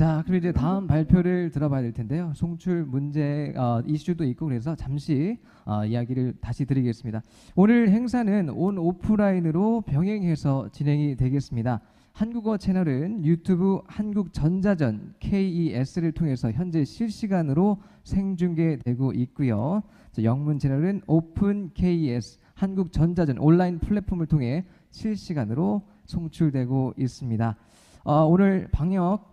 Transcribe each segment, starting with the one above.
자, 그럼 이제 다음 발표를 들어봐야 될 텐데요. 송출 문제 이슈도 있고 그래서 잠시 이야기를 다시 드리겠습니다. 오늘 행사는 온 오프라인으로 병행해서 진행이 되겠습니다. 한국어 채널은 유튜브 한국전자전 KES를 통해서 현재 실시간으로 생중계되고 있고요. 영문 채널은 오픈 KES 한국전자전 온라인 플랫폼을 통해 실시간으로 송출되고 있습니다. 오늘 방역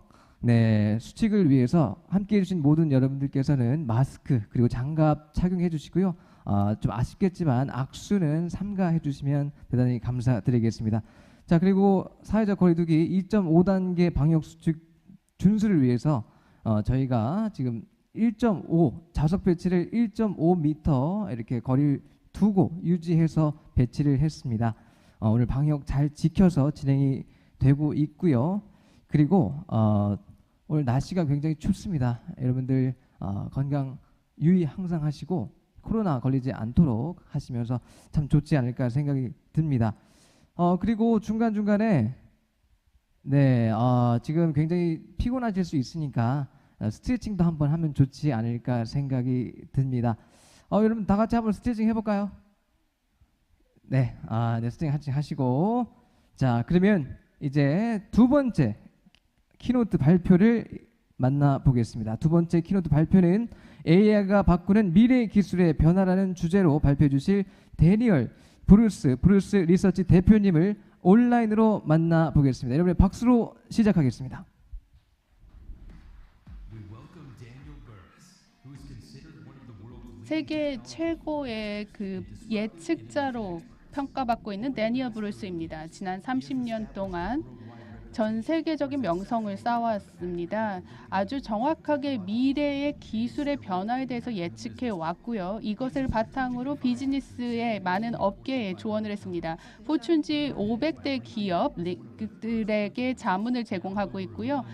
수칙을 위해서 함께해 주신 모든 여러분들께서는 마스크 그리고 장갑 착용해 주시고요. 좀 아쉽겠지만 악수는 삼가해 주시면 대단히 감사드리겠습니다. 자, 그리고 사회적 거리두기 2.5단계 방역 수칙 준수를 위해서 저희가 지금 1.5 좌석 배치를 1.5m 이렇게 거리를 두고 유지해서 배치를 했습니다. 오늘 방역 잘 지켜서 진행이 되고 있고요. 그리고 오늘 날씨가 굉장히 춥습니다. 여러분들 건강 유의 항상 하시고 코로나 걸리지 않도록 하시면서 참 좋지 않을까 생각이 듭니다. 그리고 중간중간에 지금 굉장히 피곤하실 수 있으니까 스트레칭도 한번 하면 좋지 않을까 생각이 듭니다. 여러분 다 같이 한번 스트레칭 해볼까요? 네, 스트레칭 하시고 자, 그러면 이제 두 번째 키노트 발표를 만나보겠습니다. 두 번째 키노트 발표는 AI가 바꾸는 미래 기술의 변화라는 주제로 발표해 주실 데니얼 브루스 리서치 대표님을 온라인으로 만나보겠습니다. 여러분의 박수로 시작하겠습니다. 세계 최고의 그 예측자로 평가받고 있는 데니얼 브루스입니다. 지난 30년 동안 전 세계적인 명성을 쌓아왔습니다. 아주 정확하게 미래의 기술의 변화에 대해서 예측해 왔고요. 이것을 바탕으로 비즈니스의 많은 업계에 조언을 했습니다. 포춘지 500대 기업들에게 자문을 제공하고 있고요.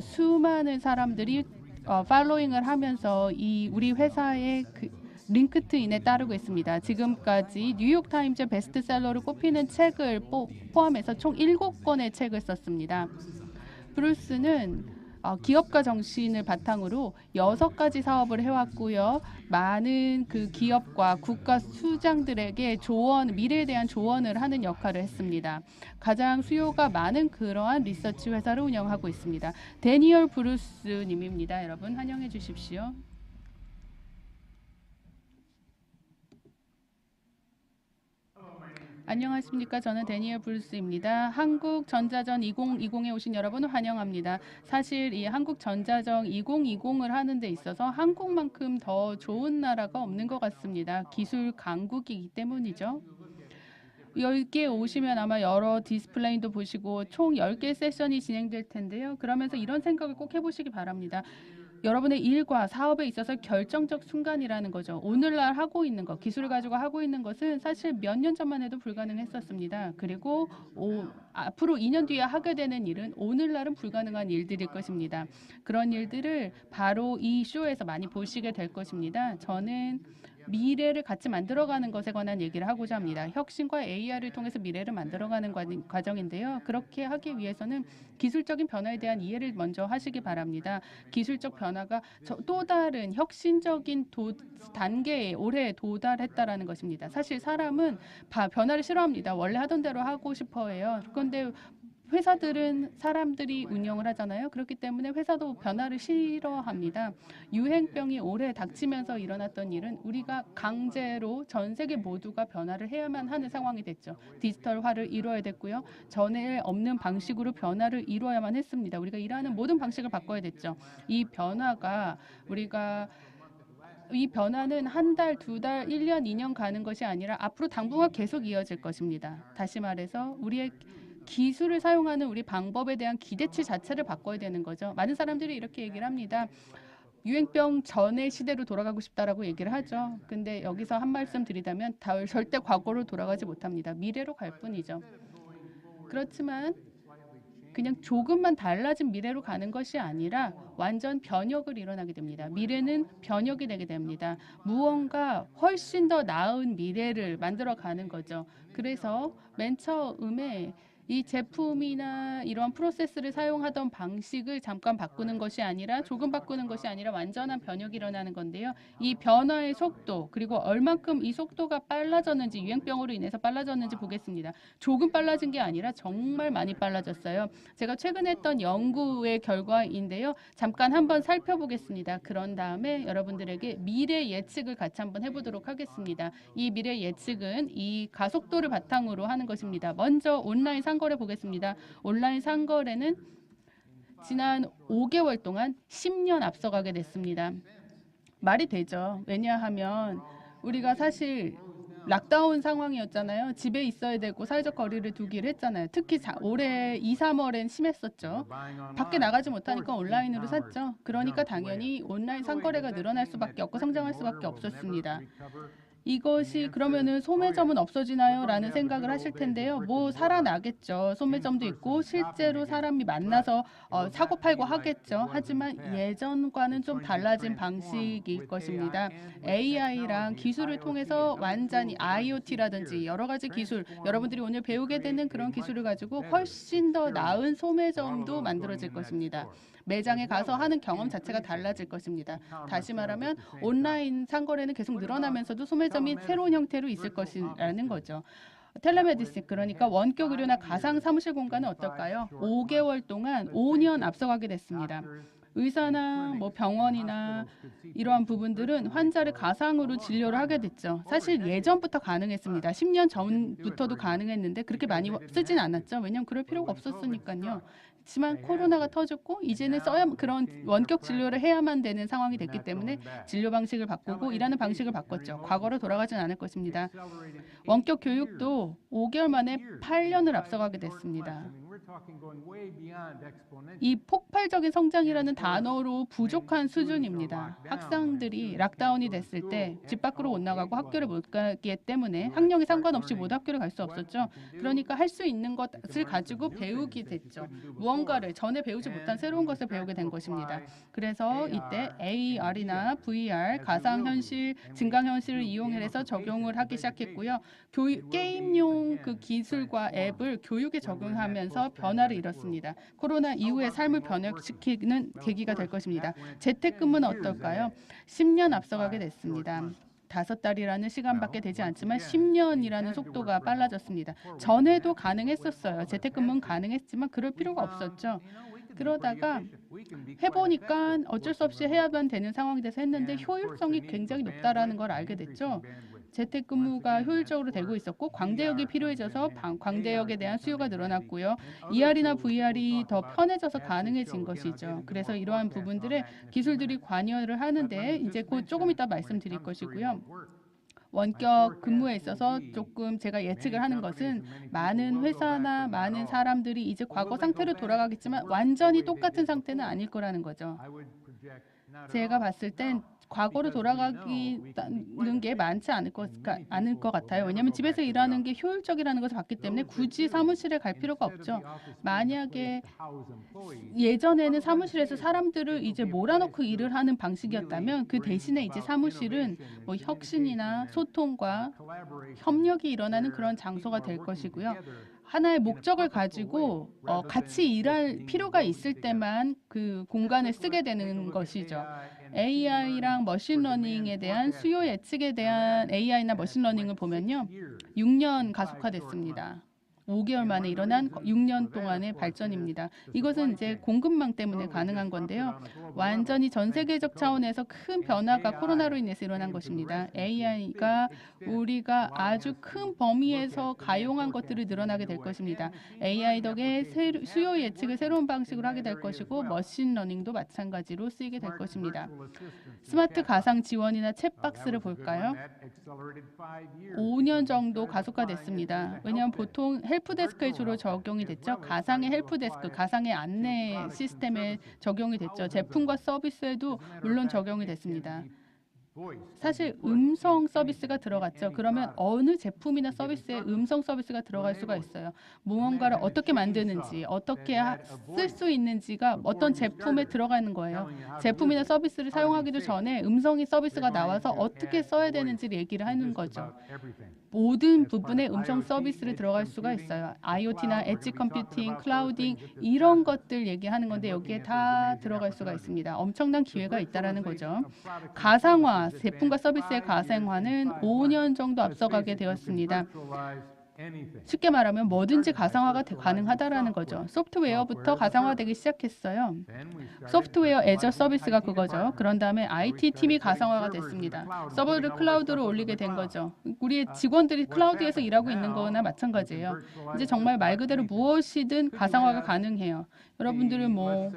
수많은 사람들이 팔로잉을 하면서 우리 회사의 링크트인에 따르고 있습니다. 지금까지 뉴욕타임즈 베스트셀러로 꼽히는 책을 포함해서 총 7권의 책을 썼습니다. 브루스는 기업가 정신을 바탕으로 6가지 사업을 해왔고요. 많은 그 기업과 국가 수장들에게 미래에 대한 조언을 하는 역할을 했습니다. 가장 수요가 많은 그러한 리서치 회사를 운영하고 있습니다. 데니얼 브루스님입니다. 여러분 환영해 주십시오. 안녕하십니까. 저는 데니얼 브루스입니다. 한국전자전 2020에 오신 여러분을 환영합니다. 사실 이 한국전자전 2020을 하는 데 있어서 한국만큼 더 좋은 나라가 없는 것 같습니다. 기술 강국이기 때문이죠. 여기에 오시면 아마 여러 디스플레이도 보시고 총 10개 세션이 진행될 텐데요. 그러면서 이런 생각을 꼭 해보시기 바랍니다. 여러분의 일과 사업에 있어서 결정적 순간이라는 거죠. 오늘날 하고 있는 것, 기술을 가지고 하고 있는 것은 사실 몇 년 전만 해도 불가능했었습니다. 그리고 앞으로 2년 뒤에 하게 되는 일은 오늘날은 불가능한 일들일 것입니다. 그런 일들을 바로 이 쇼에서 많이 보시게 될 것입니다. 저는 미래를 같이 만들어가는 것에 관한 얘기를 하고자 합니다. 혁신과 AI를 통해서 미래를 만들어가는 과정인데요. 그렇게 하기 위해서는 기술적인 변화에 대한 이해를 먼저 하시기 바랍니다. 기술적 변화가 또 다른 혁신적인 단계에 올해 도달했다라는 것입니다. 사실 사람은 변화를 싫어합니다. 원래 하던 대로 하고 싶어 해요. 그런데 회사들은 사람들이 운영을 하잖아요. 그렇기 때문에 회사도 변화를 싫어합니다. 유행병이 올해 닥치면서 일어났던 일은 우리가 강제로 전 세계 모두가 변화를 해야만 하는 상황이 됐죠. 디지털화를 이루어야 됐고요. 전에 없는 방식으로 변화를 이루어야만 했습니다. 우리가 일하는 모든 방식을 바꿔야 됐죠. 이 변화는 한 달, 2달, 1년, 2년 가는 것이 아니라 앞으로 당분간 계속 이어질 것입니다. 다시 말해서 우리의 기술을 사용하는 우리 방법에 대한 기대치 자체를 바꿔야 되는 거죠. 많은 사람들이 이렇게 얘기를 합니다. 유행병 전의 시대로 돌아가고 싶다라고 얘기를 하죠. 근데 여기서 한 말씀 드리자면 절대 과거로 돌아가지 못합니다. 미래로 갈 뿐이죠. 그렇지만 그냥 조금만 달라진 미래로 가는 것이 아니라 완전 변혁을 일어나게 됩니다. 미래는 변혁이 되게 됩니다. 무언가 훨씬 더 나은 미래를 만들어가는 거죠. 그래서 맨 처음에 이 제품이나 이러한 프로세스를 사용하던 방식을 잠깐 바꾸는 것이 아니라 조금 바꾸는 것이 아니라 완전한 변혁이 일어나는 건데요. 이 변화의 속도 그리고 얼만큼 이 속도가 빨라졌는지 유행병으로 인해서 빨라졌는지 보겠습니다. 조금 빨라진 게 아니라 정말 많이 빨라졌어요. 제가 최근에 했던 연구의 결과인데요. 잠깐 한번 살펴보겠습니다. 그런 다음에 여러분들에게 미래 예측을 같이 한번 해보도록 하겠습니다. 이 미래 예측은 이 가속도를 바탕으로 하는 것입니다. 먼저 온라인 상거래 보겠습니다. 온라인 상거래는 지난 5개월 동안 10년 앞서가게 됐습니다. 말이 되죠. 왜냐하면 우리가 사실 락다운 상황이었잖아요. 집에 있어야 되고 사회적 거리를 두기를 했잖아요. 특히 올해 2, 3월엔 심했었죠. 밖에 나가지 못하니까 온라인으로 샀죠. 그러니까 당연히 온라인 상거래가 늘어날 수밖에 없고 성장할 수밖에 없었습니다. 이것이 그러면은 소매점은 없어지나요? 라는 생각을 하실 텐데요. 뭐 살아나겠죠. 소매점도 있고 실제로 사람이 만나서 사고 팔고 하겠죠. 하지만 예전과는 좀 달라진 방식일 것입니다. AI랑 기술을 통해서 완전히 IoT라든지 여러 가지 기술, 여러분들이 오늘 배우게 되는 그런 기술을 가지고 훨씬 더 나은 소매점도 만들어질 것입니다. 매장에 가서 하는 경험 자체가 달라질 것입니다. 다시 말하면 온라인 상거래는 계속 늘어나면서도 소매점이 새로운 형태로 있을 것이라는 거죠. 텔레메디신 그러니까 원격 의료나 가상 사무실 공간은 어떨까요? 5개월 동안 5년 앞서가게 됐습니다. 의사나 뭐 병원이나 이러한 부분들은 환자를 가상으로 진료를 하게 됐죠. 사실 예전부터 가능했습니다. 10년 전부터도 가능했는데 그렇게 많이 쓰진 않았죠. 왜냐하면 그럴 필요가 없었으니까요. 하지만 코로나가 터졌고 이제는 그런 원격 진료를 해야만 되는 상황이 됐기 때문에 진료 방식을 바꾸고 일하는 방식을 바꿨죠. 과거로 돌아가진 않을 것입니다. 원격 교육도 5개월 만에 8년을 앞서가게 됐습니다. 이 폭발적인 성장이라는 단어로 부족한 수준입니다. 학생들이 락다운이 됐을 때 집 밖으로 못 나가고 학교를 못 가기 때문에 학력에 상관없이 모두 학교를 갈 수 없었죠. 그러니까 할 수 있는 것을 가지고 배우게 됐죠. 무언가를 전에 배우지 못한 새로운 것을 배우게 된 것입니다. 그래서 이때 AR이나 VR, 가상현실, 증강현실을 이용해서 적용을 하기 시작했고요. 게임용 그 기술과 앱을 교육에 적용하면서 변화를 이뤘습니다. 코로나 이후의 삶을 변혁시키는 계기가 될 것입니다. 재택근무는 어떨까요? 10년 앞서가게 됐습니다. 5달이라는 시간밖에 되지 않지만 10년이라는 속도가 빨라졌습니다. 전에도 가능했었어요. 재택근무는 가능했지만 그럴 필요가 없었죠. 그러다가 해보니까 어쩔 수 없이 해야만 되는 상황이 돼서 했는데 효율성이 굉장히 높다라는 걸 알게 됐죠. 재택근무가 효율적으로 되고 있었고 광대역이 필요해져서 광대역에 대한 수요가 늘어났고요. ER이나 VR이 더 편해져서 가능해진 것이죠. 그래서 이러한 부분들에 기술들이 관여를 하는데 이제 곧 조금 이따 말씀드릴 것이고요. 원격 근무에 있어서 조금 제가 예측을 하는 것은 많은 회사나 많은 사람들이 이제 과거 상태로 돌아가겠지만 완전히 똑같은 상태는 아닐 거라는 거죠. 제가 봤을 땐 과거로 돌아가기는 게 많지 않을 것 같아요. 왜냐하면 집에서 일하는 게 효율적이라는 것을 봤기 때문에 굳이 사무실에 갈 필요가 없죠. 만약에 예전에는 사무실에서 사람들을 이제 몰아넣고 일을 하는 방식이었다면 그 대신에 이제 사무실은 뭐 혁신이나 소통과 협력이 일어나는 그런 장소가 될 것이고요. 하나의 목적을 가지고 같이 일할 필요가 있을 때만 그 공간을 쓰게 되는 것이죠. AI랑 머신러닝에 대한 수요 예측에 대한 AI나 머신러닝을 보면요. 6년 가속화됐습니다. 5개월 만에 일어난 6년 동안의 발전입니다. 이것은 이제 공급망 때문에 가능한 건데요. 완전히 전 세계적 차원에서 큰 변화가 코로나로 인해서 일어난 것입니다. AI가 우리가 아주 큰 범위에서 가용한 것들이 늘어나게 될 것입니다. AI 덕에 수요 예측을 새로운 방식으로 하게 될 것이고 머신러닝도 마찬가지로 쓰이게 될 것입니다. 스마트 가상 지원이나 챗박스를 볼까요? 5년 정도 가속화됐습니다. 왜냐하면 보통 헬프데스크에 주로 적용이 됐죠. 가상의 헬프데스크, 가상의 안내 시스템에 적용이 됐죠. 제품과 서비스에도 물론 적용이 됐습니다. 사실 음성 서비스가 들어갔죠. 그러면 어느 제품이나 서비스에 음성 서비스가 들어갈 수가 있어요. 무언가를 어떻게 만드는지, 어떻게 쓸 수 있는지가 어떤 제품에 들어가는 거예요. 제품이나 서비스를 사용하기도 전에 음성이 서비스가 나와서 어떻게 써야 되는지를 얘기를 하는 거죠. 모든 부분에 음성 서비스를 들어갈 수가 있어요. IoT나 엣지 컴퓨팅, 클라우딩 이런 것들 얘기하는 건데 여기에 다 들어갈 수가 있습니다. 엄청난 기회가 있다라는 거죠. 가상화, 제품과 서비스의 가상화는 5년 정도 앞서가게 되었습니다. 쉽게 말하면 뭐든지 가상화가 가능하다라는 거죠. 소프트웨어부터 가상화되기 시작했어요. 소프트웨어 애저 서비스가 그거죠. 그런 다음에 IT 팀이 가상화가 됐습니다. 서버를 클라우드로 올리게 된 거죠. 우리 직원들이 클라우드에서 일하고 있는 거나 마찬가지예요. 이제 정말 말 그대로 무엇이든 가상화가 가능해요. 여러분들은 뭐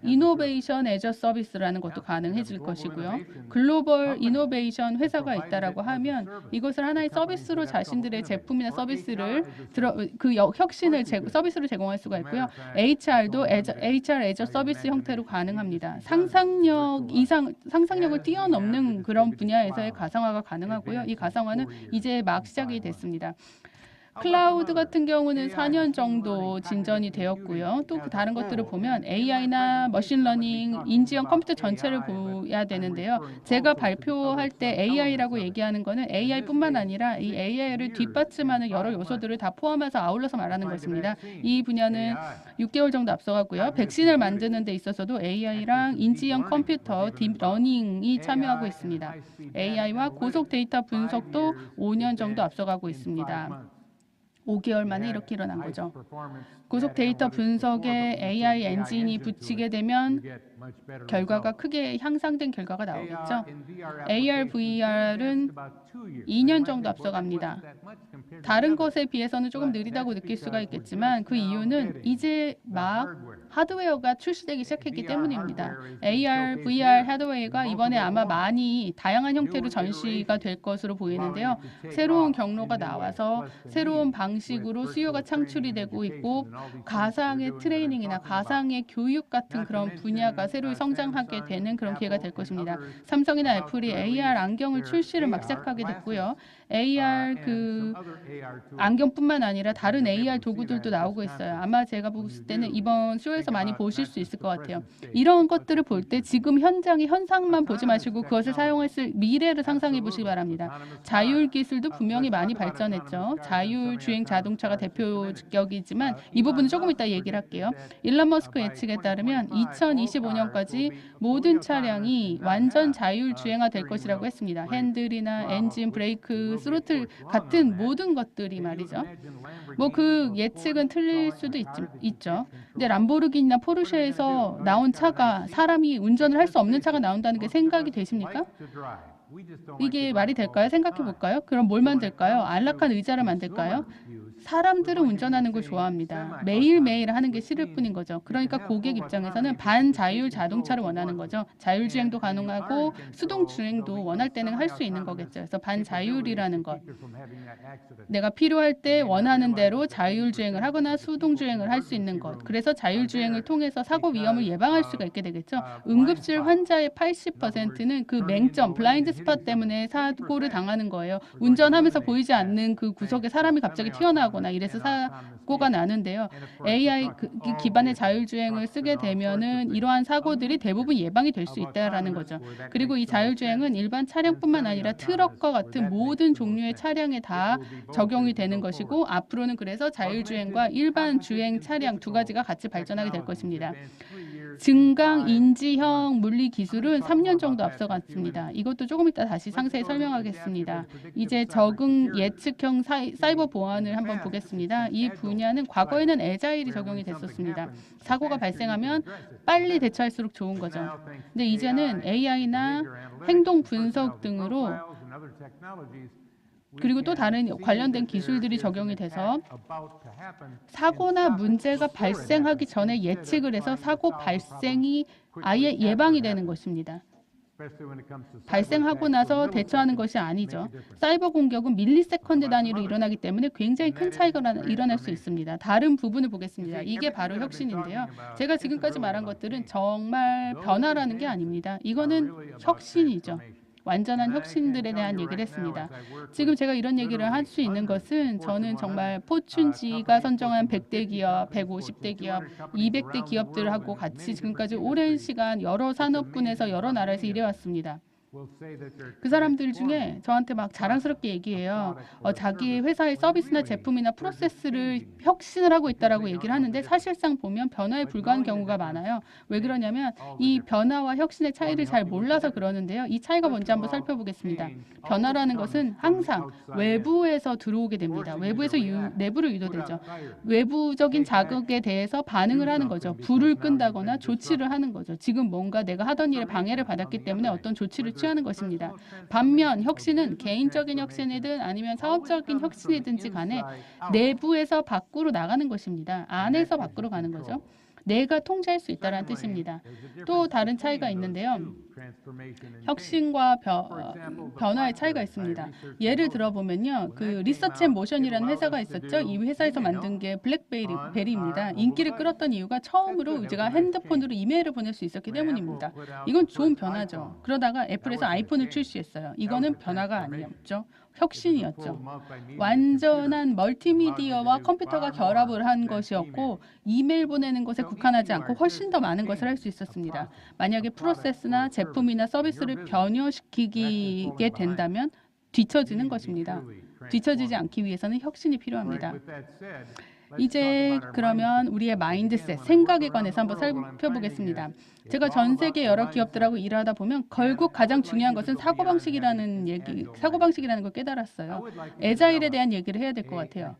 이노베이션 애저 서비스라는 것도 가능해질 것이고요. 글로벌 이노베이션 회사가 있다라고 하면 이것을 하나의 서비스로 자신들의 제품이나 서비스를 혁신을 서비스로 제공할 수가 있고요. HR도 HR 애저 서비스 형태로 가능합니다. 상상력을 뛰어넘는 그런 분야에서의 가상화가 가능하고요. 이 가상화는 이제 막 시작이 됐습니다. 클라우드 같은 경우는 4년 정도 진전이 되었고요. 또 그 다른 것들을 보면 AI나 머신러닝, 인지형 컴퓨터 전체를 봐야 되는데요. 제가 발표할 때 AI라고 얘기하는 거는 AI뿐만 아니라 이 AI를 뒷받침하는 여러 요소들을 다 포함해서 아울러서 말하는 것입니다. 이 분야는 6개월 정도 앞서갔고요. 백신을 만드는 데 있어서도 AI랑 인지형 컴퓨터, 딥러닝이 참여하고 있습니다. AI와 고속 데이터 분석도 5년 정도 앞서가고 있습니다. 5개월 만에 이렇게 일어난 거죠. 고속 데이터 분석에 AI 엔진이 붙이게 되면 결과가 크게 향상된 결과가 나오겠죠. AR, VR은 2년 정도 앞서갑니다. 다른 것에 비해서는 조금 느리다고 느낄 수가 있겠지만 그 이유는 이제 막 하드웨어가 출시되기 시작했기 때문입니다. AR, VR 하드웨어가 이번에 아마 많이 다양한 형태로 전시가 될 것으로 보이는데요. 새로운 경로가 나와서 새로운 방식으로 수요가 창출이 되고 있고 가상의 트레이닝이나 가상의 교육 같은 그런 분야가 새로 성장하게 되는 그런 기회가 될 것입니다. 삼성이나 애플이 AR 안경을 출시를 막 시작하게 됐고요. AR 안경뿐만 아니라 다른 AR 도구들도 나오고 있어요. 아마 제가 봤을 때는 이번 쇼에서 많이 보실 수 있을 것 같아요. 이런 것들을 볼 때 지금 현장의 현상만 보지 마시고 그것을 사용했을 미래를 상상해 보시기 바랍니다. 자율 기술도 분명히 많이 발전했죠. 자율 주행 자동차가 대표격이지만 이 부분은 조금 이따 얘기를 할게요. 일론 머스크 예측에 따르면 2025년까지 모든 차량이 완전 자율 주행화 될 것이라고 했습니다. 핸들이나 엔진, 브레이크, 스로틀 같은 모든 것들이 말이죠. 뭐 그 예측은 틀릴 수도 있죠. 근데 람보르기니나 포르쉐에서 나온 차가 사람이 운전을 할 수 없는 차가 나온다는 게 생각이 되십니까? 이게 말이 될까요? 생각해 볼까요? 그럼 뭘 만들까요? 안락한 의자를 만들까요? 사람들은 운전하는 걸 좋아합니다. 매일매일 하는 게 싫을 뿐인 거죠. 그러니까 고객 입장에서는 반자율 자동차를 원하는 거죠. 자율주행도 가능하고 수동주행도 원할 때는 할 수 있는 거겠죠. 그래서 반자율이라는 것. 내가 필요할 때 원하는 대로 자율주행을 하거나 수동주행을 할 수 있는 것. 그래서 자율주행을 통해서 사고 위험을 예방할 수가 있게 되겠죠. 응급실 환자의 80%는 그 맹점, 블라인드 스팟 때문에 사고를 당하는 거예요. 운전하면서 보이지 않는 그 구석에 사람이 갑자기 튀어나오거나 이래서 사고가 나는데요. AI 기반의 자율주행을 쓰게 되면은 이러한 사고들이 대부분 예방이 될 수 있다라는 거죠. 그리고 이 자율주행은 일반 차량뿐만 아니라 트럭과 같은 모든 종류의 차량에 다 적용이 되는 것이고 앞으로는 그래서 자율주행과 일반 주행 차량 두 가지가 같이 발전하게 될 것입니다. 증강 인지형 물리 기술은 3년 정도 앞서갔습니다. 이것도 조금 이따 다시 상세히 설명하겠습니다. 이제 적응 예측형 사이버 보안을 한번 보겠습니다. 이 분야는 과거에는 애자일이 적용이 됐었습니다. 사고가 발생하면 빨리 대처할수록 좋은 거죠. 근데 이제는 AI나 행동 분석 등으로 그리고 또 다른 관련된 기술들이 적용이 돼서 사고나 문제가 발생하기 전에 예측을 해서 사고 발생이 아예 예방이 되는 것입니다. 발생하고 나서 대처하는 것이 아니죠. 사이버 공격은 밀리세컨드 단위로 일어나기 때문에 굉장히 큰 차이가 일어날 수 있습니다. 다른 부분을 보겠습니다. 이게 바로 혁신인데요. 제가 지금까지 말한 것들은 정말 변화라는 게 아닙니다. 이거는 혁신이죠. 완전한 혁신들에 대한 얘기를 했습니다. 지금 제가 이런 얘기를 할 수 있는 것은 저는 정말 포춘지가 선정한 100대 기업, 150대 기업, 200대 기업들하고 같이 지금까지 오랜 시간 여러 산업군에서 여러 나라에서 일해왔습니다. 그 사람들 중에 저한테 막 자랑스럽게 얘기해요. 자기 회사의 서비스나 제품이나 프로세스를 혁신을 하고 있다라고 얘기를 하는데 사실상 보면 변화에 불과한 경우가 많아요. 왜 그러냐면 이 변화와 혁신의 차이를 잘 몰라서 그러는데요. 이 차이가 뭔지 한번 살펴보겠습니다. 변화라는 것은 항상 외부에서 들어오게 됩니다. 외부에서 내부로 유도되죠. 외부적인 자극에 대해서 반응을 하는 거죠. 불을 끈다거나 조치를 하는 거죠. 지금 뭔가 내가 하던 일에 방해를 받았기 때문에 어떤 조치를 취하는 것입니다. 반면 혁신은 개인적인 혁신이든 아니면 사업적인 혁신이든지 간에 내부에서 밖으로 나가는 것입니다. 안에서 밖으로 가는 거죠. 내가 통제할 수 있다는 뜻입니다. 또 다른 차이가 있는데요. 혁신과 변화의 차이가 있습니다. 예를 들어보면요. 그 리서치 앤 모션이라는 회사가 있었죠. 이 회사에서 만든 게 블랙베리입니다. 인기를 끌었던 이유가 처음으로 우리가 핸드폰으로 이메일을 보낼 수 있었기 때문입니다. 이건 좋은 변화죠. 그러다가 애플에서 아이폰을 출시했어요. 이거는 변화가 아니었죠. 혁신이었죠. 완전한 멀티미디어와 컴퓨터가 결합을 한 것이었고 이메일 보내는 것에 국한하지 않고 훨씬 더 많은 것을 할 수 있었습니다. 만약에 프로세스나 제품이나 서비스를 변형시키게 된다면 뒤처지는 것입니다. 뒤처지지 않기 위해서는 혁신이 필요합니다. 이제 그러면 우리의 마인드셋, 생각에 관해서 한번 살펴보겠습니다. 제가 전 세계 여러 기업들하고 일하다 보면 결국 가장 중요한 것은 사고방식이라는 걸 깨달았어요. 애자일에 대한 얘기를 해야 될 것 같아요.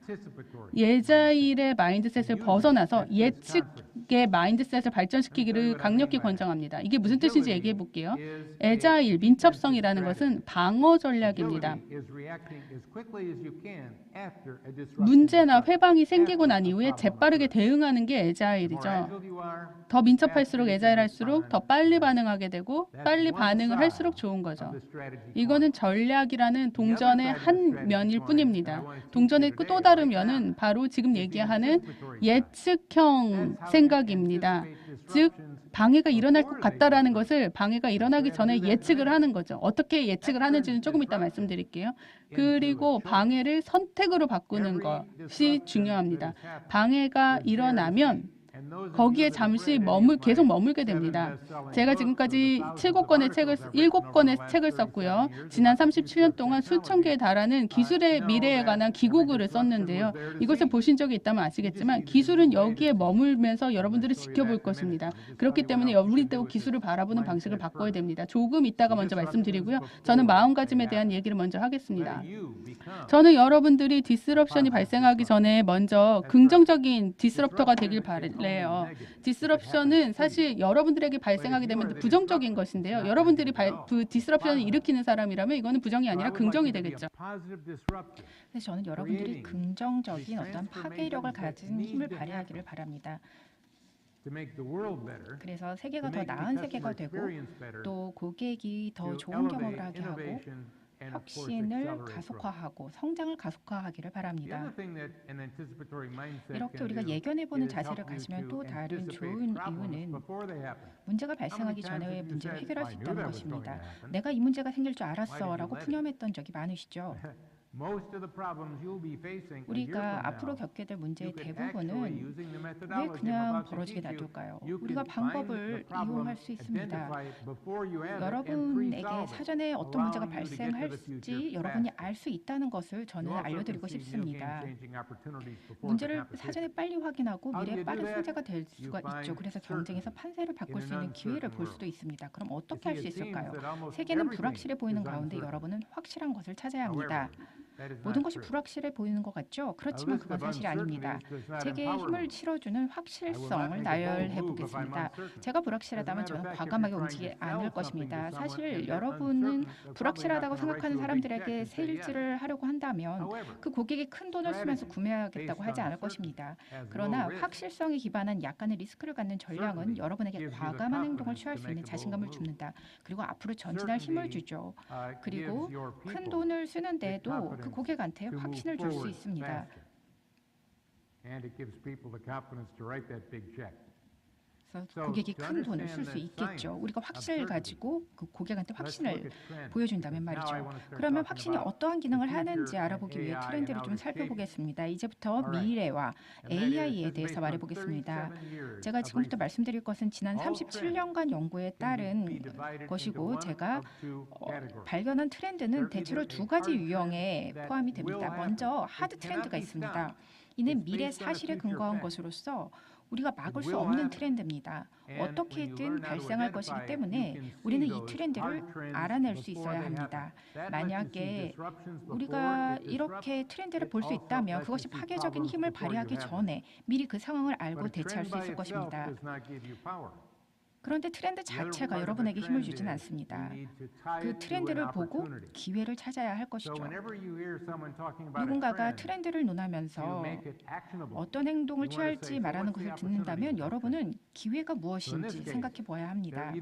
애자일의 마인드셋을 벗어나서 예측의 마인드셋을 발전시키기를 강력히 권장합니다. 이게 무슨 뜻인지 얘기해 볼게요. 애자일, 민첩성이라는 것은 방어 전략입니다. 문제나 회방이 생기고 난 이후에 재빠르게 대응하는 게 애자일이죠. 더 민첩할수록 애자일할수록 더 빨리 반응하게 되고 빨리 반응을 할수록 좋은 거죠. 이거는 전략이라는 동전의 한 면일 뿐입니다. 동전의 또 다른 면은 바로 지금 얘기하는 예측형 생각입니다. 즉 방해가 일어날 것 같다라는 것을 방해가 일어나기 전에 예측을 하는 거죠. 어떻게 예측을 하는지는 조금 이따 말씀드릴게요. 그리고 방해를 선택으로 바꾸는 것이 중요합니다. 방해가 일어나면 거기에 잠시 계속 머물게 됩니다. 제가 지금까지 7권의 책을 썼고요. 지난 37년 동안 수천 개에 달하는 기술의 미래에 관한 기고글을 썼는데요. 이것을 보신 적이 있다면 아시겠지만 기술은 여기에 머물면서 여러분들을 지켜볼 것입니다. 그렇기 때문에 우리도 기술을 바라보는 방식을 바꿔야 됩니다. 조금 이따가 먼저 말씀드리고요. 저는 마음가짐에 대한 얘기를 먼저 하겠습니다. 저는 여러분들이 디스럽션이 발생하기 전에 먼저 긍정적인 디스럽터가 되길 바래요. 디스럽션은 사실 여러분들에게 발생하게 되면 부정적인 것인데요. 여러분들이 그 디스럽션을 일으키는 사람이라면 이거는 부정이 아니라 긍정이 되겠죠. 그래서 저는 여러분들이 긍정적인 어떤 파괴력을 가진 힘을 발휘하기를 바랍니다. 그래서 세계가 더 나은 세계가 되고 또 고객이 더 좋은 경험을 하게 하고 혁신을 가속화하고 성장을 가속화하기를 바랍니다. 이렇게 우리가 예견해보는 자세를 가지면 또 다른 좋은 이유는 문제가 발생하기 전에 문제를 해결할 수 있다는 것입니다. 내가 이 문제가 생길 줄 알았어 라고 푸념했던 적이 많으시죠? 우리가 앞으로 겪게 될 문제의 대부분은 왜 그냥 벌어지게 놔둘까요? 우리가 방법을 이용할 수 있습니다. 여러분에게 사전에 어떤 문제가 발생할지 여러분이 알 수 있다는 것을 저는 알려드리고 싶습니다. 문제를 사전에 빨리 확인하고 미래에 빠른 승자가 될 수가 있죠. 그래서 경쟁에서 판세를 바꿀 수 있는 기회를 볼 수도 있습니다. 그럼 어떻게 할 수 있을까요? 세계는 불확실해 보이는 가운데 여러분은 확실한 것을 찾아야 합니다. 모든 것이 불확실해 보이는 것 같죠? 그렇지만 그건 사실이 아닙니다. 제게 힘을 실어주는 확실성을 나열해 보겠습니다. 제가 불확실하다면 저는 과감하게 움직이지 않을 것입니다. 사실 여러분은 불확실하다고 생각하는 사람들에게 세일즈를 하려고 한다면 그 고객이 큰 돈을 쓰면서 구매하겠다고 하지 않을 것입니다. 그러나 확실성에 기반한 약간의 리스크를 갖는 전략은 여러분에게 과감한 행동을 취할 수 있는 자신감을 줍는다. 그리고 앞으로 전진할 힘을 주죠. 그리고 큰 돈을 쓰는데도 그 고객한테 확신을 줄 수 있습니다. 고객이 큰 돈을 쓸 수 있겠죠. 우리가 확신을 가지고 그 고객한테 확신을 보여준다면 말이죠. 그러면 확신이 어떠한 기능을 하는지 알아보기 위해 트렌드를 좀 살펴보겠습니다. 이제부터 미래와 AI에 대해서 말해보겠습니다. 제가 지금부터 말씀드릴 것은 지난 37년간 연구에 따른 것이고 제가 발견한 트렌드는 대체로 두 가지 유형에 포함이 됩니다. 먼저 하드 트렌드가 있습니다. 이는 미래 사실에 근거한 것으로서 우리가 막을 수 없는 트렌드입니다. 어떻게든 발생할 것이기 때문에 우리는 이 트렌드를 알아낼 수 있어야 합니다. 만약에 우리가 이렇게 트렌드를 볼 수 있다면 그것이 파괴적인 힘을 발휘하기 전에 미리 그 상황을 알고 대처할 수 있을 것입니다. 그런데 트렌드 자체가 여러분에게 힘을 주진 않습니다. 그 트렌드를 보고 기회를 찾아야 할 것이죠. 누군가가 트렌드를 논하면서 어떤 행동을 취할지 말하는 것을 듣는다면 여러분은 기회가 무엇인지 생각해 보아야 합니다.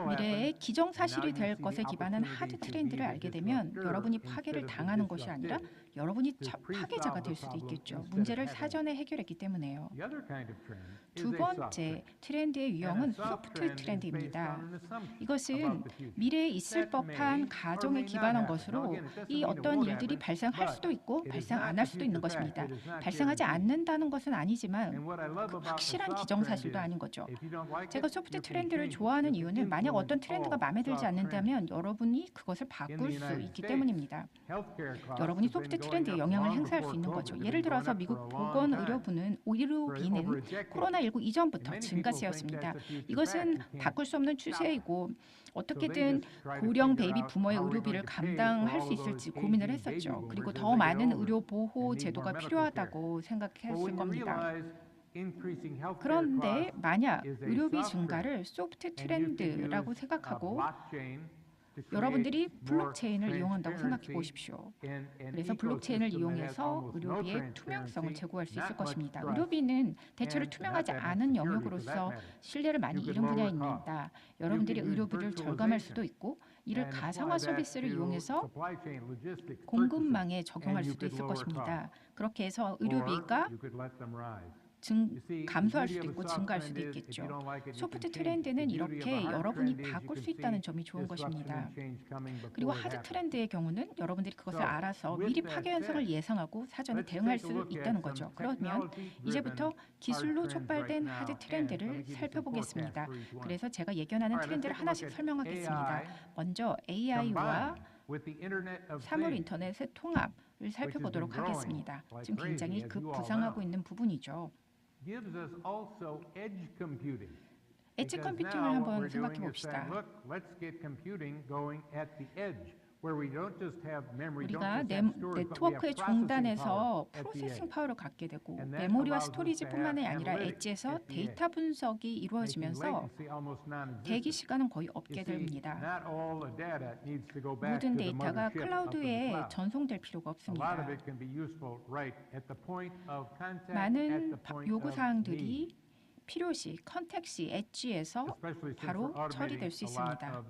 미래에 기정사실이 될 것에 기반한 하드 트렌드를 알게 되면 여러분이 파괴를 당하는 것이 아니라 여러분이 파괴자가 될 수도 있겠죠. 문제를 사전에 해결했기 때문에요. 두 번째 트렌드의 유형은 소프트 트렌드입니다. 이것은 미래에 있을 법한 가정에 기반한 것으로 이 어떤 일들이 발생할 수도 있고 발생 안 할 수도 있는 것입니다. 발생하지 않는다는 것은 아니지만 그 확실한 기정사실도 아닌 거죠. 제가 소프트 트렌드를 좋아하는 이유는 만약 어떤 트렌드가 마음에 들지 않는다면 여러분이 그것을 바꿀 수 있기 때문입니다. 여러분이 소프트 트렌드에 영향을 행사할 수 있는 거죠. 예를 들어서 미국 보건의료비는 코로나19 이전부터 증가세였습니다. 이것은 바꿀 수 없는 추세이고 어떻게든 고령 베이비 부모의 의료비를 감당할 수 있을지 고민을 했었죠. 그리고 더 많은 의료 보호 제도가 필요하다고 생각했을 겁니다. 그런데 만약 의료비 증가를 소프트 트렌드라고 생각하고 여러분들이 블록체인을 이용한다고 생각해 보십시오. 그래서 블록체인을 이용해서 의료비의 투명성을 제고할 수 있을 것입니다. 의료비는 대체로 투명하지 않은 영역으로서 신뢰를 많이 잃은 분야입니다. 여러분들이 의료비를 절감할 수도 있고 이를 가상화 서비스를 이용해서 공급망에 적용할 수도 있을 것입니다. 그렇게 해서 의료비가 감소할 수도 있고 증가할 수도 있겠죠. 소프트 트렌드는 이렇게 여러분이 바꿀 수 있다는 점이 좋은 것입니다. 그리고 하드 트렌드의 경우는 여러분들이 그것을 알아서 미리 파괴 현상을 예상하고 사전에 대응할 수 있다는 거죠. 그러면 이제부터 기술로 촉발된 하드 트렌드를 살펴보겠습니다. 그래서 제가 예견하는 트렌드를 하나씩 설명하겠습니다. 먼저 AI와 사물 인터넷의 통합을 살펴보도록 하겠습니다. 지금 굉장히 급부상하고 있는 부분이죠. 엣지 컴퓨팅을 한번 생각해 봅시다. 우리가 네트워크의 중단에서 프로세싱 파워를 갖게 되고 메모리와 스토리지뿐만이 아니라 엣지에서 데이터 분석이 이루어지면서 대기 시간은 거의 없게 됩니다. 모든 데이터가 클라우드에 전송될 필요가 없습니다. 많은 요구사항들이 필요시, 컨텍시, 엣지에서 바로 처리될 수 있습니다.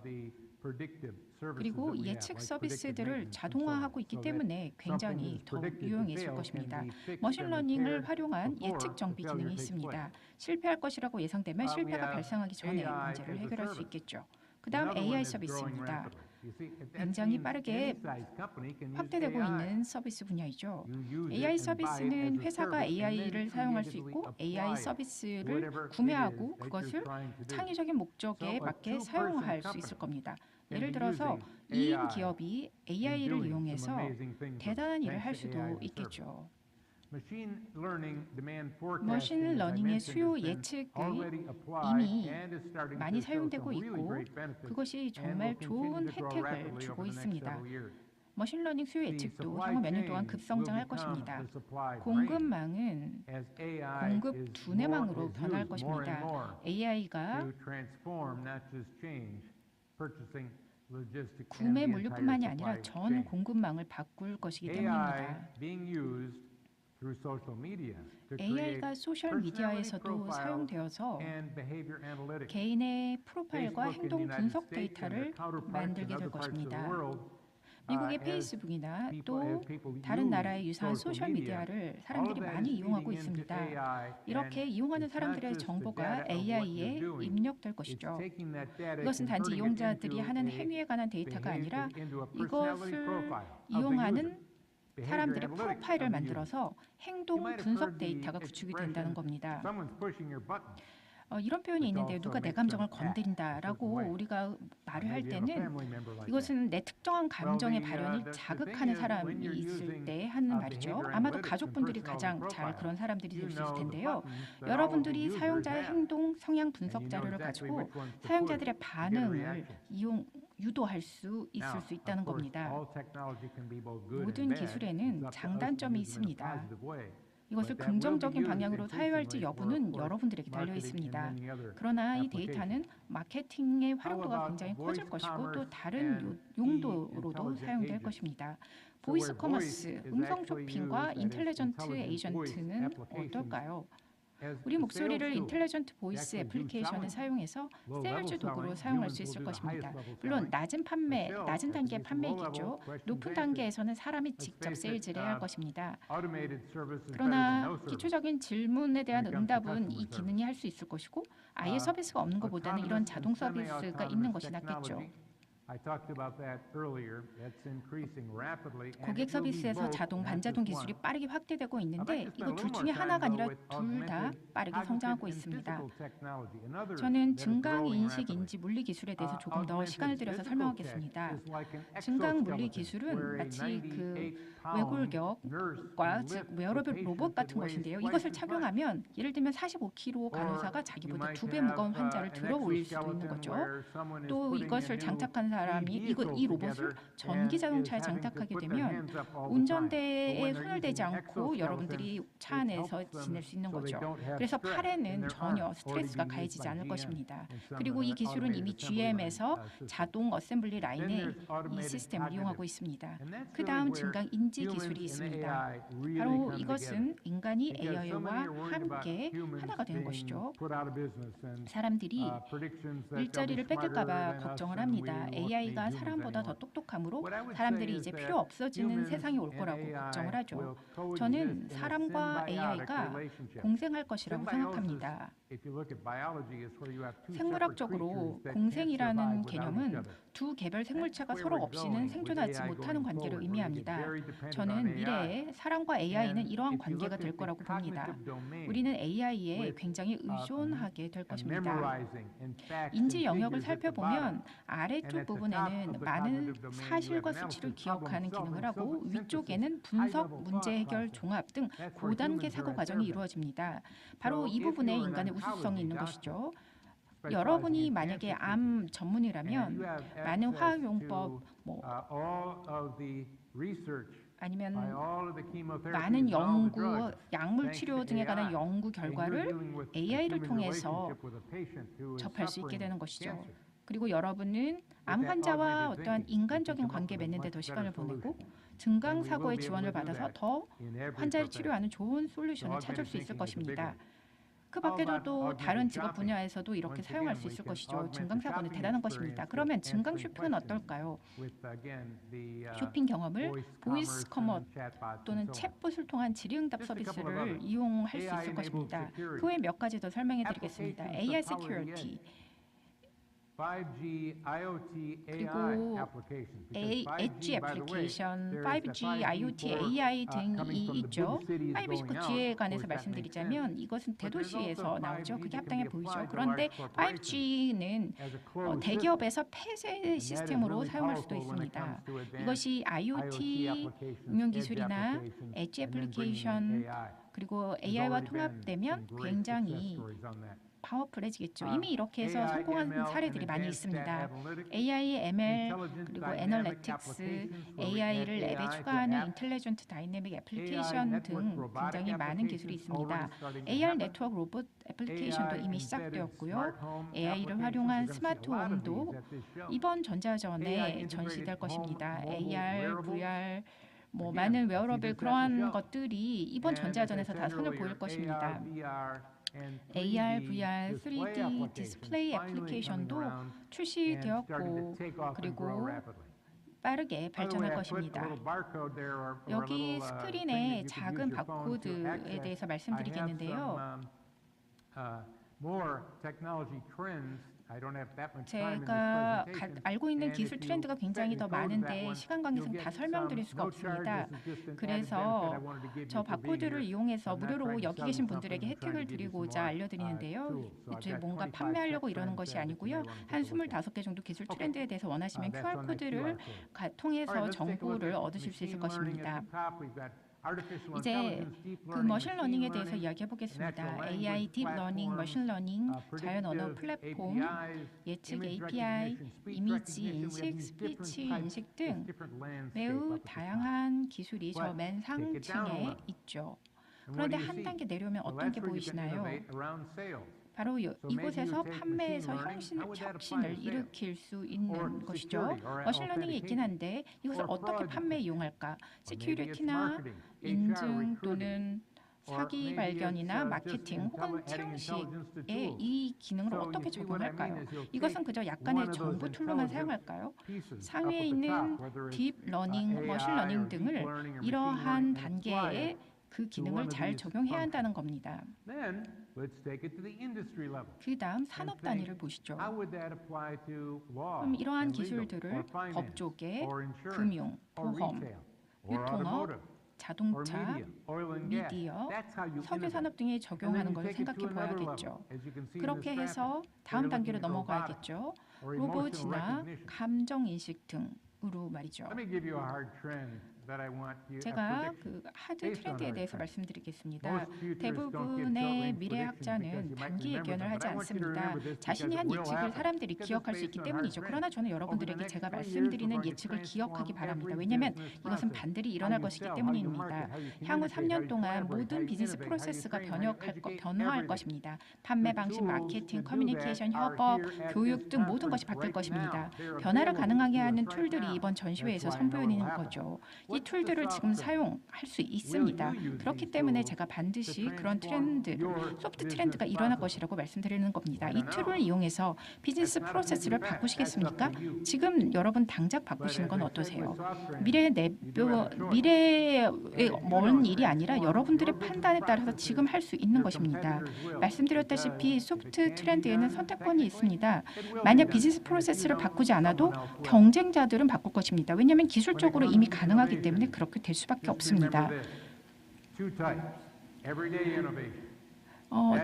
그리고 예측 서비스들을 자동화하고 있기 때문에 굉장히 더 유용해질 것입니다. 머신러닝을 활용한 예측 정비 기능이 있습니다. 실패할 것이라고 예상되면 실패가 발생하기 전에 문제를 해결할 수 있겠죠. 그 다음 AI 서비스입니다. 굉장히 빠르게 확대되고 있는 서비스 분야이죠. AI 서비스는 회사가 AI를 사용할 수 있고 AI 서비스를 구매하고 그것을 창의적인 목적에 맞게 사용할 수 있을 겁니다. 예를 들어서 2인 기업이 AI를 이용해서 대단한 일을 할 수도 있겠죠. 머신러닝의 수요 예측이 이미 많이 사용되고 있고 그것이 정말 좋은 혜택을 주고 있습니다. 머신러닝 수요 예측도 향후 몇 년 동안 급성장할 것입니다. 공급망은 공급 두뇌망으로 변할 것입니다. AI가 구매 물류뿐만이 아니라 전 공급망을 바꿀 것이기 때문입니다. AI가 소셜미디어에서도 사용되어서 개인의 프로파일과 행동 분석 데이터를 만들게 될 것입니다. 미국의 페이스북이나 또 다른 나라의 유사한 소셜 미디어를 사람들이 많이 이용하고 있습니다. 이렇게 이용하는 사람들의 정보가 AI에 입력될 것이죠. 이것은 단지 이용자들이 하는 행위에 관한 데이터가 아니라 이것을 이용하는 사람들의 프로파일을 만들어서 행동 분석 데이터가 구축이 된다는 겁니다. 이런 표현이 있는데요. 누가 내 감정을 건드린다라고 우리가 말을 할 때는 이것은 내 특정한 감정의 발현을 자극하는 사람이 있을 때 하는 말이죠. 아마도 가족분들이 가장 잘 그런 사람들이 될 수 있을 텐데요. 여러분들이 사용자의 행동 성향 분석 자료를 가지고 사용자들의 반응을 유도할 수 있을 수 있다는 겁니다. 모든 기술에는 장단점이 있습니다. 이것을 긍정적인 방향으로 사용할지 여부는 여러분들에게 달려 있습니다. 그러나 이 데이터는 마케팅의 활용도가 굉장히 커질 것이고 또 다른 용도로도 사용될 것입니다. 보이스 커머스, 음성 쇼핑과 인텔리전트 에이전트는 어떨까요? 우리 목소리를 인텔리전트 보이스 애플리케이션을 사용해서 세일즈 도구로 사용할 수 있을 것입니다. 물론 낮은 단계의 판매이겠죠. 높은 단계에서는 사람이 직접 세일즈를 해야 할 것입니다. 그러나 기초적인 질문에 대한 응답은 이 기능이 할 수 있을 것이고 아예 서비스가 없는 것보다는 이런 자동 서비스가 있는 것이 낫겠죠. 고객 서비스에서 자동, 반자동 기술이 빠르게 확대되고 있는데 이거 둘 중에 하나가 아니라 둘 다 빠르게 성장하고 있습니다. 저는 증강 인식 인지 물리 기술에 대해서 조금 더 시간을 들여서 설명하겠습니다. 증강 물리 기술은 마치 그 외골격과 즉 웨어러블 로봇 같은 것인데요. 이것을 착용하면 예를 들면 45kg 간호사가 자기보다 2배 무거운 환자를 들어 올릴 수도 있는 거죠. 또 이것을 장착한 사람이 이 로봇을 전기 자동차에 장착하게 되면 운전대에 손을 대지 않고 여러분들이 차 안에서 지낼 수 있는 거죠. 그래서 팔에는 전혀 스트레스가 가해지지 않을 것입니다. 그리고 이 기술은 이미 GM에서 자동 어셈블리 라인에 이 시스템을 이용하고 있습니다. 그 다음 증강 인지 기술이 있습니다. 바로 이것은 인간이 AI와 함께 하나가 되는 것이죠. 사람들이 일자리를 뺏길까 봐 걱정을 합니다. AI가 사람보다 더 똑똑함으로 사람들이 이제 필요 없어지는 세상이 올 거라고 걱정을 하죠. 저는 사람과 AI가 공생할 것이라고 생각합니다. 생물학적으로 공생이라는 개념은 두 개별 생물체가 서로 없이는 생존하지 못하는 관계를 의미합니다. 저는 미래에 사람과 AI는 이러한 관계가 될 거라고 봅니다. 우리는 AI에 굉장히 의존하게 될 것입니다. 인지 영역을 살펴보면 아래쪽 부분에는 많은 사실과 수치를 기억하는 기능을 하고 위쪽에는 분석, 문제 해결, 종합 등 고단계 사고 과정이 이루어집니다. 바로 이 부분에 인간의 우수성이 있는 것이죠. 여러분이 만약에 암 전문이라면 많은 화학용법, 아니면 많은 연구, 약물 치료 등에 관한 연구 결과를 AI를 통해서 접할 수 있게 되는 것이죠. 그리고 여러분은 암 환자와 어떠한 인간적인 관계 맺는 데 더 시간을 보내고 증강 사고의 지원을 받아서 더 환자를 치료하는 좋은 솔루션을 찾을 수 있을 것입니다. 그 밖에도 또 다른 직업 분야에서도 이렇게 사용할 수 있을 것이죠. 증강 사고는 대단한 것입니다. 그러면 증강 쇼핑은 어떨까요? 쇼핑 경험을 보이스 커머 또는 챗봇을 통한 질의응답 서비스를 이용할 수 있을 것입니다. 그 외에 몇 가지 더 설명해 드리겠습니다. AI Security 그리고 엣지 애플리케이션, 5G, IoT, AI 등이 있죠. 5G에 관해서 말씀드리자면 이것은 대도시에서 나오죠. 그게 합당해 보이죠. 그런데 5G는 대기업에서 폐쇄 시스템으로 사용할 수도 있습니다. 이것이 IoT 응용 기술이나 엣지 애플리케이션 그리고 AI와 통합되면 굉장히 파워풀해지겠죠. 이미 이렇게 해서 성공한 사례들이 많이 있습니다. AI, ML, 그리고 애널리틱스, AI를 앱에 추가하는 인텔리전트 다이내믹 애플리케이션 등 굉장히 많은 기술이 있습니다. AR 네트워크 로봇 애플리케이션도 이미 시작되었고요. AI를 활용한 스마트홈도 이번 전자전에 전시될 것입니다. AR, VR, 많은 웨어러블 그러한 것들이 이번 전자전에서 다 선을 보일 것입니다. AR, VR, 3D 디스플레이 애플리케이션도 출시되었고 그리고 빠르게 발전할 것입니다. 여기 스크린에 작은 바코드에 대해서 말씀드리겠는데요. 제가 알고 있는 기술 트렌드가 굉장히 더 많은데 시간 관계상 다 설명드릴 수가 없습니다. 그래서 저 바코드를 이용해서 무료로 여기 계신 분들에게 혜택을 드리고자 알려드리는데요. 이제 뭔가 판매하려고 이러는 것이 아니고요. 한 25개 정도 기술 트렌드에 대해서 원하시면 QR코드를 통해서 정보를 얻으실 수 있을 것입니다. 이제 그 머신러닝에 대해서 이야기해 보겠습니다. AI, 딥러닝, 머신러닝, 자연 언어 플랫폼, 예측 API, 이미지 인식, 스피치 인식 등 매우 다양한 기술이 저 맨 상층에 있죠. 그런데 한 단계 내려오면 어떤 게 보이시나요? 바로 이곳에서 판매에서 혁신을 일으킬 수 있는 것이죠. 머신러닝이 있긴 한데 이것을 어떻게 판매에 이용할까? 시큐리티나 인증 또는 사기 발견이나 마케팅 혹은 채용 시에 이 기능을 어떻게 적용할까요? 이것은 그저 약간의 정보 툴로만 사용할까요? 상위에 있는 딥러닝, 머신러닝 등을 이러한 단계에 그 기능을 잘 적용해야 한다는 겁니다. 그 다음 산업 단위를 보시죠. 그럼 이러한 기술들을 법조계, 금융, 보험, 유통업, 자동차, 미디어, 석유 산업 등에 적용하는 것을 생각해 봐야겠죠. 그렇게 해서 다음 단계로 넘어가야겠죠. 로봇 진화, 감정 인식 등으로 말이죠. 제가 그 하드 트렌드에 대해서 말씀드리겠습니다. 대부분의 미래학자는 단기 예견을 하지 않습니다. 자신이 한 예측을 사람들이 기억할 수 있기 때문이죠. 그러나 저는 여러분들에게 제가 말씀드리는 예측을 기억하기 바랍니다. 왜냐하면 이것은 반드시 일어날 것이기 때문입니다. 향후 3년 동안 모든 비즈니스 프로세스가 변화할 것입니다. 판매 방식, 마케팅, 커뮤니케이션, 협업, 교육 등 모든 것이 바뀔 것입니다. 변화를 가능하게 하는 툴들이 이번 전시회에서 선보이는 거죠. 이 툴들을 지금 사용할 수 있습니다. 그렇기 때문에 제가 반드시 그런 트렌드, 소프트 트렌드가 일어날 것이라고 말씀드리는 겁니다. 이 툴을 이용해서 비즈니스 프로세스를 바꾸시겠습니까? 지금 여러분 당장 바꾸시는 건 어떠세요? 미래에 먼 일이 아니라 여러분들의 판단에 따라서 지금 할 수 있는 것입니다. 말씀드렸다시피 소프트 트렌드에는 선택권이 있습니다. 만약 비즈니스 프로세스를 바꾸지 않아도 경쟁자들은 바꿀 것입니다. 왜냐하면 기술적으로 이미 가능하기 때문에 그렇게 될 수밖에 없습니다.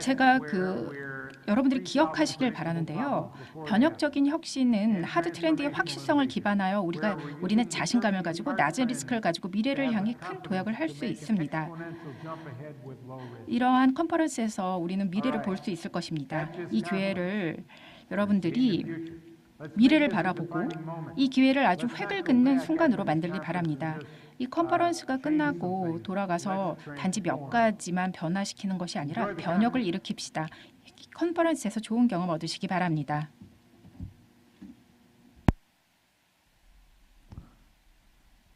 제가 여러분들이 기억하시길 바라는데요. 변혁적인 혁신은 하드 트렌드의 확실성을 기반하여 우리는 자신감을 가지고 낮은 리스크를 가지고 미래를 향해 큰 도약을 할 수 있습니다. 이러한 컨퍼런스에서 우리는 미래를 볼 수 있을 것입니다. 이 기회를 여러분들이 미래를 바라보고 이 기회를 아주 획을 긋는 순간으로 만들기 바랍니다. 이 컨퍼런스가 끝나고 돌아가서 단지 몇 가지만 변화시키는 것이 아니라 변혁을 일으킵시다. 컨퍼런스에서 좋은 경험 얻으시기 바랍니다.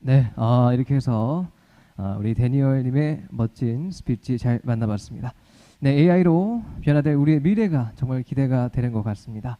네, 이렇게 해서 우리 데니얼님의 멋진 스피치 잘 만나봤습니다. 네, AI로 변화될 우리의 미래가 정말 기대가 되는 것 같습니다.